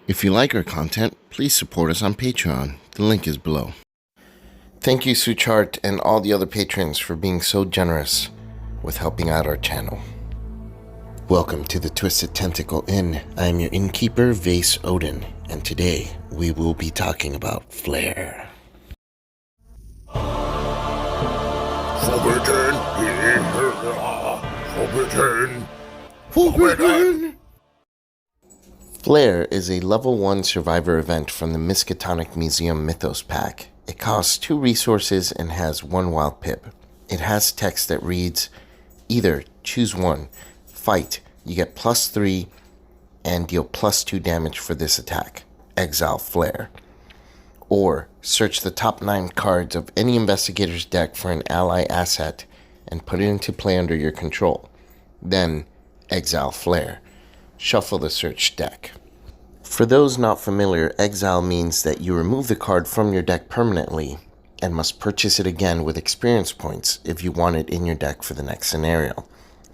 If you like our content, please support us on Patreon. The link is below. Thank you, Suchart, and all the other patrons for being so generous with helping out our channel. Welcome to the Twisted Tentacle Inn. I am your innkeeper, Vase Odin, and today we will be talking about Flair. Forbidden! Flair is a level 1 survivor event from the Miskatonic Museum Mythos pack. It costs 2 resources and has 1 wild pip. It has text that reads, either choose 1, fight, you get +3 and deal +2 damage for this attack, exile Flair. Or search the top 9 cards of any investigator's deck for an ally asset and put it into play under your control. Then exile Flair. Shuffle the search deck. For those not familiar, exile means that you remove the card from your deck permanently and must purchase it again with experience points if you want it in your deck for the next scenario.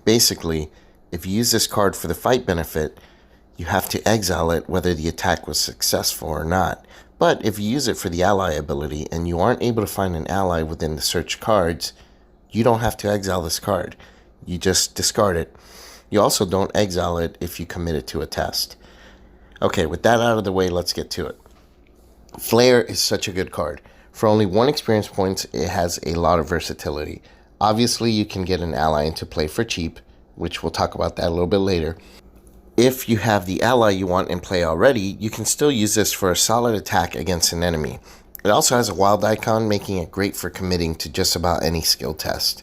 Basically, if you use this card for the fight benefit, you have to exile it whether the attack was successful or not. But if you use it for the ally ability and you aren't able to find an ally within the search cards, you don't have to exile this card. You just discard it. You also don't exile it if you commit it to a test. Okay, with that out of the way, let's get to it. Flair is such a good card. For only 1 experience point, it has a lot of versatility. Obviously, you can get an ally into play for cheap, which we'll talk about that a little bit later. If you have the ally you want in play already, you can still use this for a solid attack against an enemy. It also has a wild icon, making it great for committing to just about any skill test.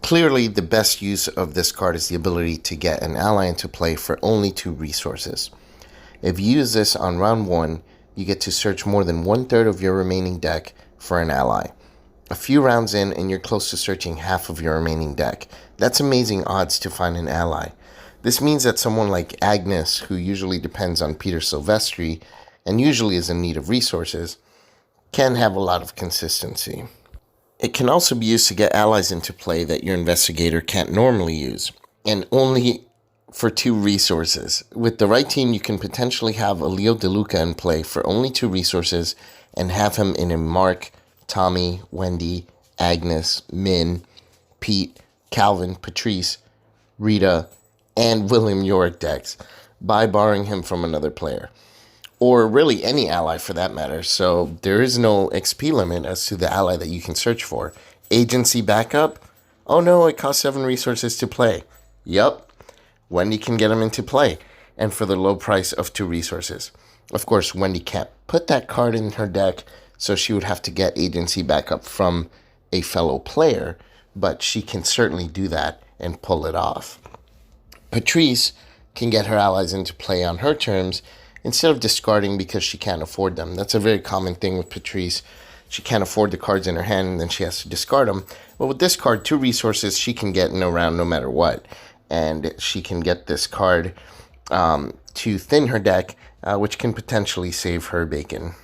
Clearly, the best use of this card is the ability to get an ally into play for only 2 resources. If you use this on round 1, you get to search more than 1/3 of your remaining deck for an ally. A few rounds in and you're close to searching half of your remaining deck. That's amazing odds to find an ally. This means that someone like Agnes, who usually depends on Peter Silvestri and usually is in need of resources, can have a lot of consistency. It can also be used to get allies into play that your investigator can't normally use, and only for 2 resources. With the right team, you can potentially have a Leo DeLuca in play for only 2 resources and have him in a Mark, Tommy, Wendy, Agnes, Min, Pete, Calvin, Patrice, Rita, and William Yorick decks by borrowing him from another player. Or really any ally for that matter, so there is no XP limit as to the ally that you can search for. Agency backup? Oh no, it costs 7 resources to play. Yup, Wendy can get him into play, and for the low price of 2 resources. Of course, Wendy can't put that card in her deck, so she would have to get agency backup from a fellow player, but she can certainly do that and pull it off. Patrice can get her allies into play on her terms, instead of discarding because she can't afford them. That's a very common thing with Patrice. She can't afford the cards in her hand and then she has to discard them. But with this card, 2 resources she can get in a round no matter what. And she can get this card to thin her deck, which can potentially save her bacon.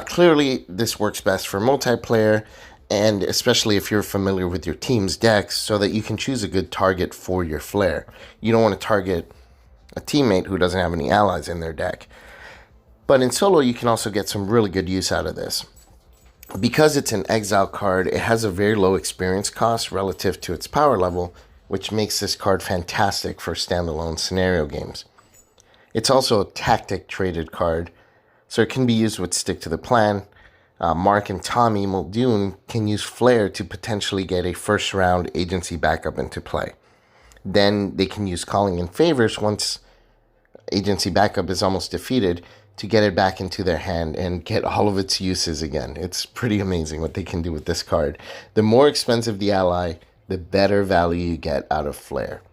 Clearly, this works best for multiplayer, and especially if you're familiar with your team's decks, so that you can choose a good target for your Flair. You don't want to target a teammate who doesn't have any allies in their deck. But in solo, you can also get some really good use out of this. Because it's an exile card, it has a very low experience cost relative to its power level, which makes this card fantastic for standalone scenario games. It's also a tactic traded card, so it can be used with Stick to the Plan. Mark and Tommy Muldoon can use Flair to potentially get a first round agency backup into play. Then they can use Calling in Favors once agency backup is almost defeated to get it back into their hand and get all of its uses again. It's pretty amazing what they can do with this card. The more expensive the ally, the better value you get out of Flair.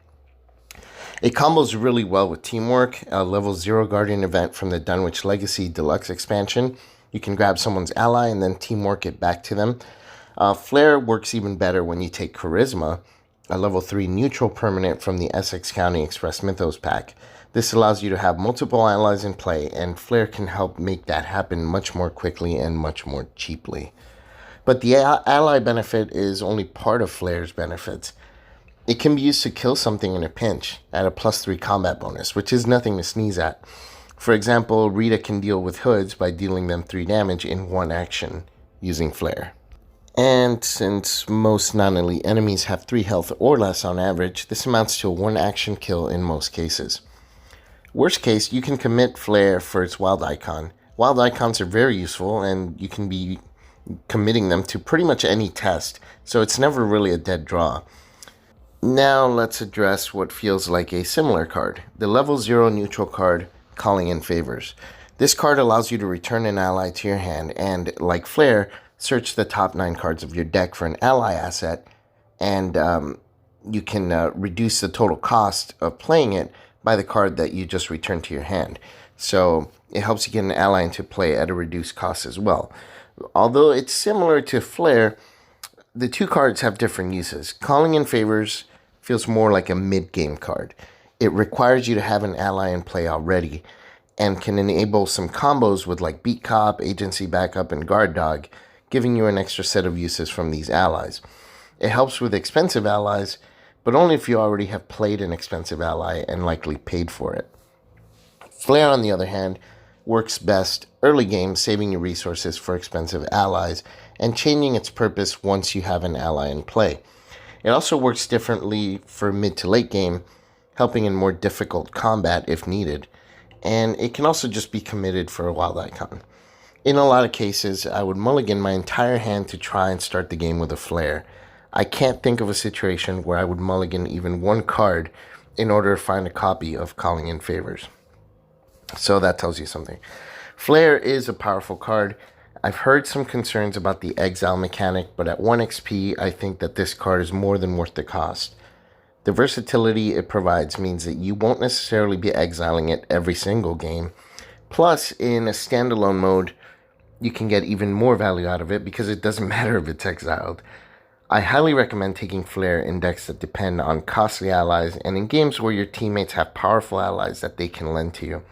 It combos really well with Teamwork, a level 0 Guardian event from the Dunwich Legacy Deluxe expansion. You can grab someone's ally and then teamwork it back to them. Flair works even better when you take Charisma, a level 3 neutral permanent from the Essex County Express Mythos pack. This allows you to have multiple allies in play, and Flair can help make that happen much more quickly and much more cheaply. But the ally benefit is only part of Flair's benefits. It can be used to kill something in a pinch at a +3 combat bonus, which is nothing to sneeze at. For example, Rita can deal with hoods by dealing them 3 damage in one action using Flare. And since most non-elite enemies have 3 health or less on average, this amounts to a 1 action kill in most cases. Worst case, you can commit Flare for its wild icon. Wild icons are very useful, and you can be committing them to pretty much any test, so it's never really a dead draw. Now let's address what feels like a similar card, the level 0 neutral card, Calling in Favors. This card allows you to return an ally to your hand and, like Flare, search the top 9 cards of your deck for an ally asset, and you can reduce the total cost of playing it by the card that you just returned to your hand. So it helps you get an ally into play at a reduced cost as well. Although it's similar to Flare, the 2 cards have different uses. Calling in Favors feels more like a mid-game card. It requires you to have an ally in play already and can enable some combos with like Beat Cop, Agency Backup, and Guard Dog, giving you an extra set of uses from these allies. It helps with expensive allies, but only if you already have played an expensive ally and likely paid for it. Flare, on the other hand, works best early game, saving you resources for expensive allies and changing its purpose once you have an ally in play. It also works differently for mid to late game, helping in more difficult combat if needed, and it can also just be committed for a wild icon. In a lot of cases, I would mulligan my entire hand to try and start the game with a Flare. I can't think of a situation where I would mulligan even 1 card in order to find a copy of Calling in Favors. So that tells you something. Flare is a powerful card. I've heard some concerns about the exile mechanic, but at 1 XP, I think that this card is more than worth the cost. The versatility it provides means that you won't necessarily be exiling it every single game. Plus, in a standalone mode, you can get even more value out of it because it doesn't matter if it's exiled. I highly recommend taking Flare in decks that depend on costly allies and in games where your teammates have powerful allies that they can lend to you.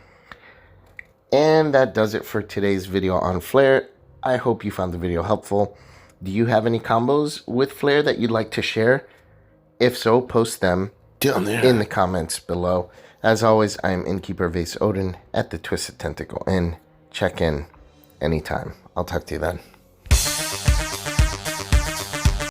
And that does it for today's video on Flare. I hope you found the video helpful. Do you have any combos with Flare that you'd like to share? If so, post them down there in the comments below. As always, I am Innkeeper Vase Odin at the Twisted Tentacle Inn. Check in anytime. I'll talk to you then.